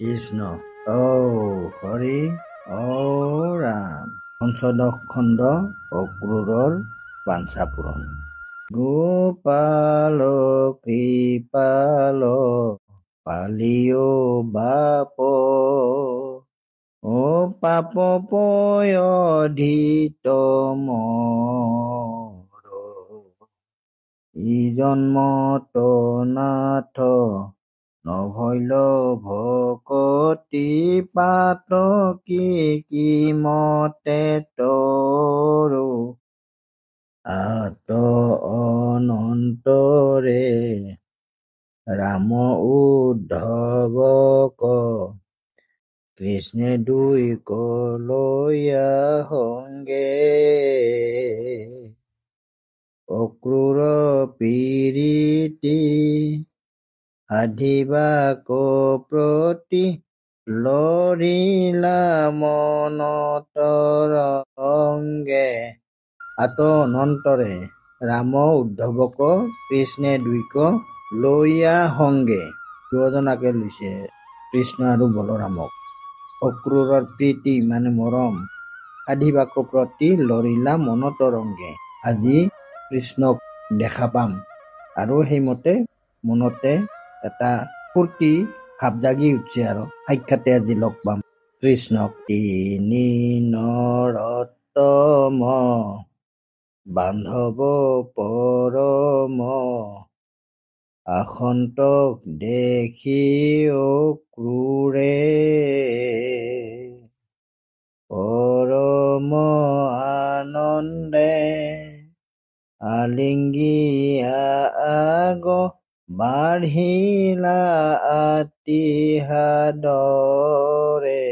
কৃষ্ণ হৰি ৰাম। পঞ্চদশ খণ্ড অক্ৰূৰৰ বাঞ্ছা পূৰণ। গোপাল কৃপাল পালিও বাপ পাপ পয়ধিত মৰ ই জন্মত নাথ নভৈল ভকতি পাত কি মতে তৰো আত অনন্তৰে ৰাম উদ্ধৱক কৃষ্ণে দুই কলৈয়া সংগে অক্ৰূৰ পীড়িতি সাধিবাক প্ৰতি লৰিলা মনতৰ অংগে আত অনন্তৰে ৰাম উদ্ধৱক কৃষ্ণে দুইক লৈয়া সংগে দুজনাকে লৈছে কৃষ্ণ আৰু বলৰামক। অক্ৰূৰৰ প্ৰীতি মানে মৰম সাধিবাক প্ৰতি লৰিলা মনতৰ অংগে আজি কৃষ্ণক দেখা পাম আৰু সেইমতে মনতে এটা ফূৰ্তি ভাৱ জাগি উঠছে আৰু সাক্ষাতে আজি লগ পাম কৃষ্ণক। তিনি নৰতম বান্ধৱ পৰম আসন্তক দেখি অক্ৰূৰে পৰম আনন্দে আলিংগিয়া আগ বাঢ়িলা আতি সাদৰে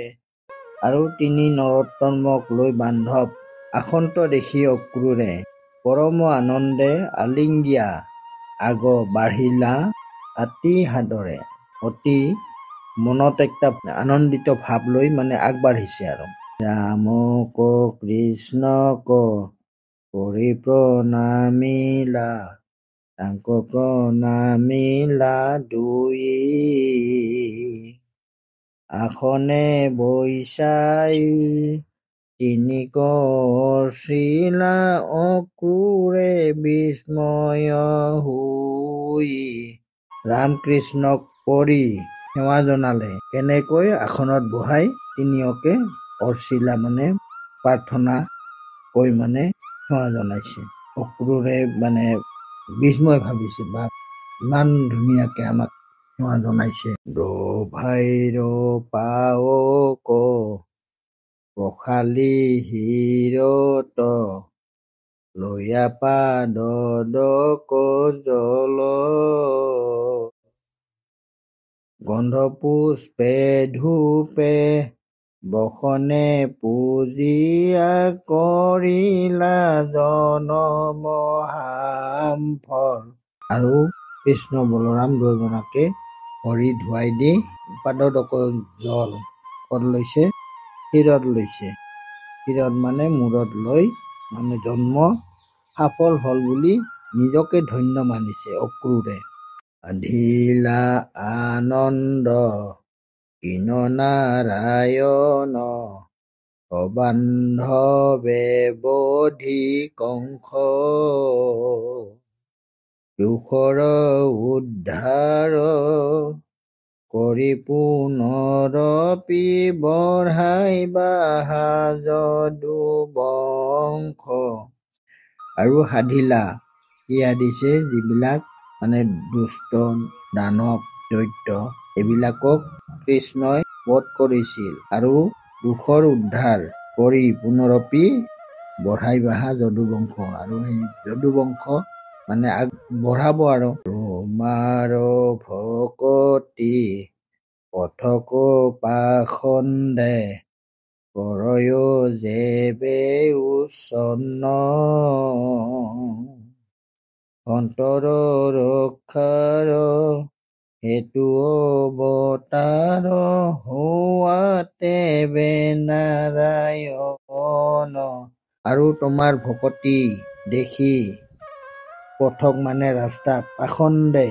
আৰু তিনি নৰোত্তমক লৈ বান্ধৱ আসন্ত দেখি অক্ৰূৰে পৰম আনন্দে আলিংগিয়া আগ বাঢ়িলা আতি সাদৰে অতি মনত একটা আনন্দিত ভাৱ লৈ মানে আগবাঢ়িছে আৰু ৰামক কৃষ্ণক কৰি প্ৰণামিলা তাংক প্ৰণামিলা দুই আসনে বৈচাই তিনি কৰ্চিলা অক্ৰূৰে বিস্ময় হুই ৰামকৃষ্ণক কৰি সেৱা জনালে। কেনেকৈ আসনত বহাই তিনিওকে অৰ্চিলা মানে প্ৰাৰ্থনা কৈ মানে সেৱা জনাইছে। অক্ৰূৰে মানে বিস্ময় ভাবিছে বা ইমান ধুনীয়াকে আমাক সেৱা জনাইছে। দোভাইৰ পাৱক পখালি হিৰত লৈয়া পাদক জল গন্ধ পুষ্পে ধূপে বসনে পূজিয়া কৰিলা জনম হাম ফল আৰু কৃষ্ণ বলৰাম দুজনাকে ভৰি ধুৱাই দি পাদক জল ক'ত লৈছে শিৰত লৈছে। শিৰত মানে মূৰত লৈ মানে জন্ম সফল হল বুলি নিজকে ধন্য মানিছে অক্ৰূৰে। আধিলা আনন্দ কিন নাৰায়ণ অবান্ধৱে বধি কংস দুখৰ উদ্ধাৰ কৰি পুনৰপি বঢ়াইবা যদু বংশ আৰু সাধিলা কি সাধিছে যিবিলাক মানে দুষ্ট দানৱ দৈত্য এইবিলাকক কৃষ্ণই বধ কৰিছিল আৰু দুখৰ উদ্ধাৰ কৰি পুনৰপি বঢ়াইবা যদুবংশ আৰু সেই যদুবংশ মানে বঢ়াব আৰু তোমাৰ ভকতি পথক পাখণ্ডে কৰয় যেবে উচ্ছন্ন অন্তৰ ৰক্ষাৰ হেতু অৱতাৰ হোৱাতে বে নাৰায়ণ আৰু তোমাৰ ভকতি দেখি পথক মানে ৰাস্তা পাখণ্ডে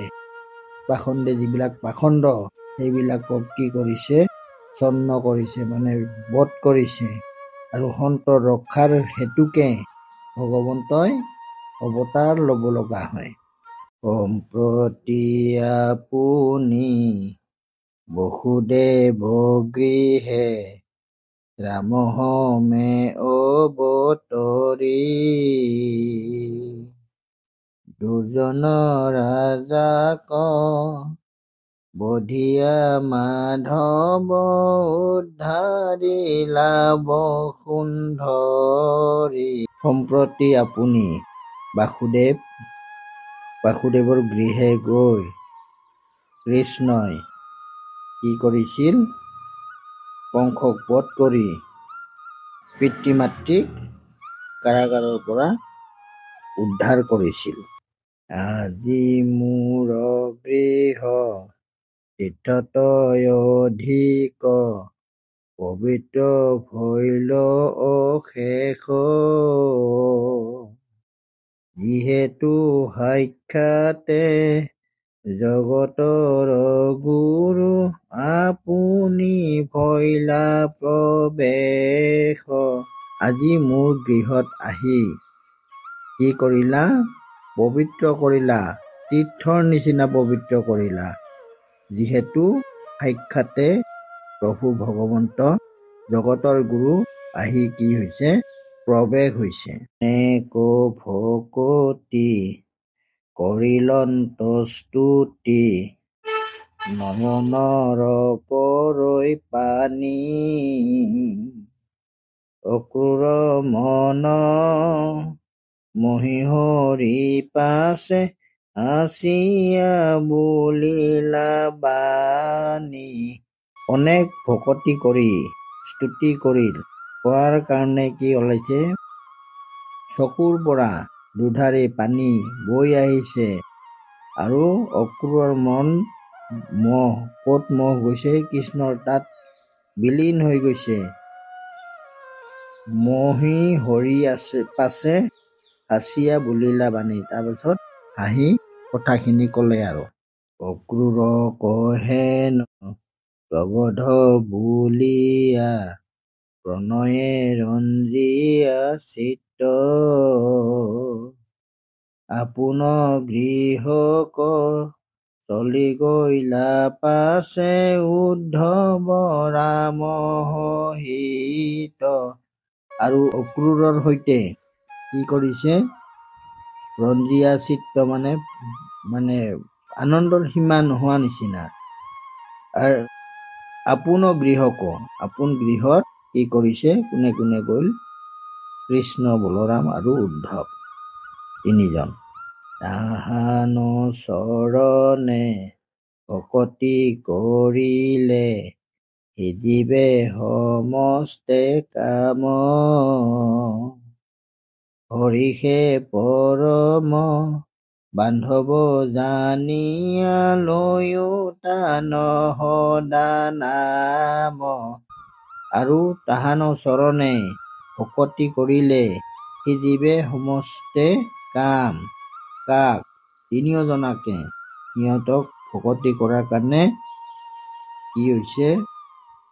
যিবিলাক পাখণ্ড সেইবিলাকক কি কৰিছে? ছন্ন কৰিছে, মানে বধ কৰিছে। আৰু সন্তৰ ৰক্ষাৰ হেতুকে ভগৱন্তই অৱতাৰ ল'ব লগা হয়। সম্প্ৰতি আপুনি বসুদেৱ গৃহে ৰামহমে অৱতৰী, দুৰ্জন ৰাজাক বধিয়া মাধৱ উদ্ধাৰিলা বসুন্ধৰী। সম্প্ৰতি আপুনি বাসুদেৱৰ গৃহে গৈ কৃষ্ণই কি কৰিছিল? কংসক বধ কৰি পিতৃ মাতৃক কাৰাগাৰৰ পৰা উদ্ধাৰ কৰিছিল। আজি মোৰ গৃহ তীৰ্থতয় অধিক, পবিত্ৰ ভৈল অশেষ, যিহেতু সাক্ষাতে জগতৰ গুৰু, আপুনি ভৈলা প্ৰৱেশ। আজি মোৰ গৃহত আহি কি কৰিলা? পবিত্ৰ কৰিলা, তীৰ্থৰ নিচিনা পবিত্ৰ কৰিলা, যিহেতু সাক্ষাতে প্ৰভু ভগৱন্ত জগতৰ গুৰু আহি কি হৈছে? প্ৰৱেশ হৈছে। নেক ভকতি কৰিলন্ত স্তুতি, নয়নৰ পৰৈ পানী, অক্ৰূৰ মন মহীহৰি পাছে, হাচিয়া বুলিলা বাণী। অনেক ভকতি কৰি স্তুতি কৰাৰ কাৰণে কি ওলাইছে? চকুৰ পৰা দুধাৰি পানী বৈ আহিছে। আৰু অক্ৰূৰৰ মন, ক'ত মহ গৈছে? কৃষ্ণৰ তাত বিলীন হৈ গৈছে। মহি হৰি পাছে, হাচিয়া বুলিলা বাণী। তাৰপিছত হাঁহি কথাখিনি ক'লে আৰু। অক্ৰূৰ কহেন প্ৰবধ বুলিয়া, প্ৰণয়ে ৰঞ্জিয়া চিত্ত, আপোন গৃহক চলি গৈলা পাছে, উদ্ধৱ ৰাম সহিত। আৰু অক্ৰূৰৰ সৈতে কি কৰিছে? ৰঞ্জিয়া চিত্ত মানে আনন্দৰ সীমা নোহোৱা নিচিনা। আৰু আপোন গৃহত কি কৰিছে? কোনে কোনে গ'ল? কৃষ্ণ, বলৰাম আৰু উদ্ধৱ, তিনিজন। তাহান চৰণে ভকতি কৰিলে, সিজিবে সমস্তে কাম, হৰিষে পৰম বান্ধৱ জানিয়া, লৈও তান সদা নাম। আৰু তাহান চৰণে ভকতি কৰিলে, সিজিবে সমস্তে কাম। কাক? তিনিওজনাকে। সিহঁতক ভকতি কৰাৰ কাৰণে কি হৈছে?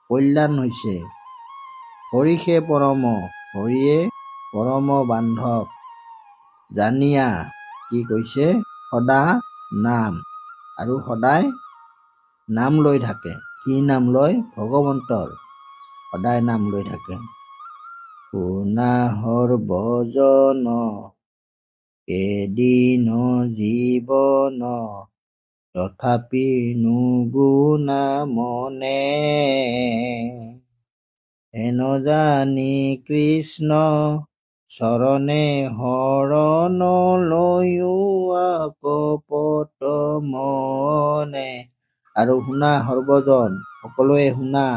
কল্যাণ হৈছে। হৰিষে পৰম, হৰিয়ে পৰম বান্ধৱ জানিয়া কি কৈছে? সদা নাম। আৰু সদায় নাম লৈ থাকে। কি নাম লয়? ভগৱন্তৰ সদায় নাম লৈ থাকে। পুনাহৰ ভজন এদিন জীৱন, তথাপি নুগুণা মনে, হেন জানি কৃষ্ণ চৰণে শৰণ, লৈও কপট মনে। আৰু শুনা সৰ্বজন, সকলোৱে শুনা,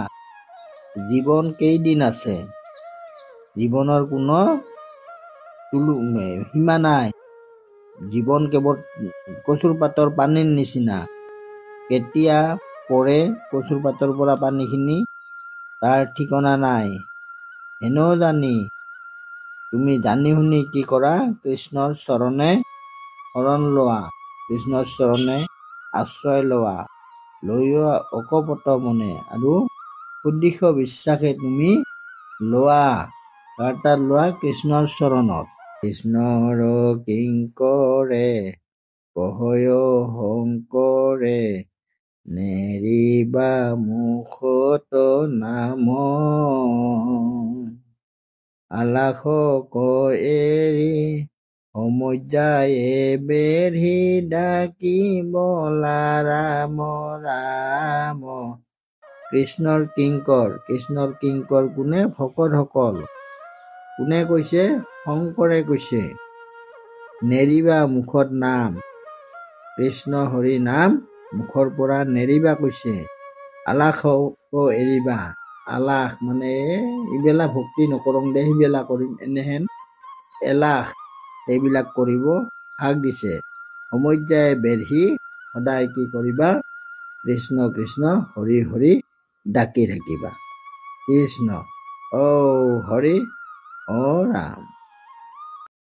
জীৱন কেইদিন আছে? জীৱনৰ কোনো সীমা নাই। জীৱন কেৱল কচুৰ পাতৰ পানীৰ নিচিনা। কেতিয়া পৰে কচুৰ পাতৰ পৰা পানীখিনি, তাৰ ঠিকনা নাই। এনেও জানি, তুমি জানি শুনি কি কৰা? কৃষ্ণৰ চৰণে শৰণ লোৱা, কৃষ্ণৰ চৰণে আশ্ৰয় লোৱা, লৈও অকপট মনে আৰু সুদৃঢ় বিশ্বাসে তুমি লোৱা বাৰ্তা লোৱা কৃষ্ণৰ চৰণত। কৃষ্ণৰ কিংকৰে কহয় শংকৰে নেৰিবা মুখত নাম আলাস এৰি সমুদ্ৰায়ে বেঢ়ি ডাকিব ৰাম ৰাম। কৃষ্ণৰ কিংকৰ কোনে? ভকতসকল। কোনে কৈছে? শংকৰে কৈছে। নেৰিবা মুখত নাম, কৃষ্ণ হৰি নাম মুখৰ পৰা নেৰিবা কৈছে। আলাস এৰিবা, আলাস মানে এইবিলাক ভক্তি নকৰোঁ দে সেইবিলাক কৰিম এনেহেন এলাহ এইবিলাক কৰিব হাক দিছে। সমুদ্ৰাই বেঢ়ি সদায় কি কৰিবা? কৃষ্ণ কৃষ্ণ হৰি হৰি ডাকি থাকিবা। কৃষ্ণ ঔ হৰি ও ৰাম।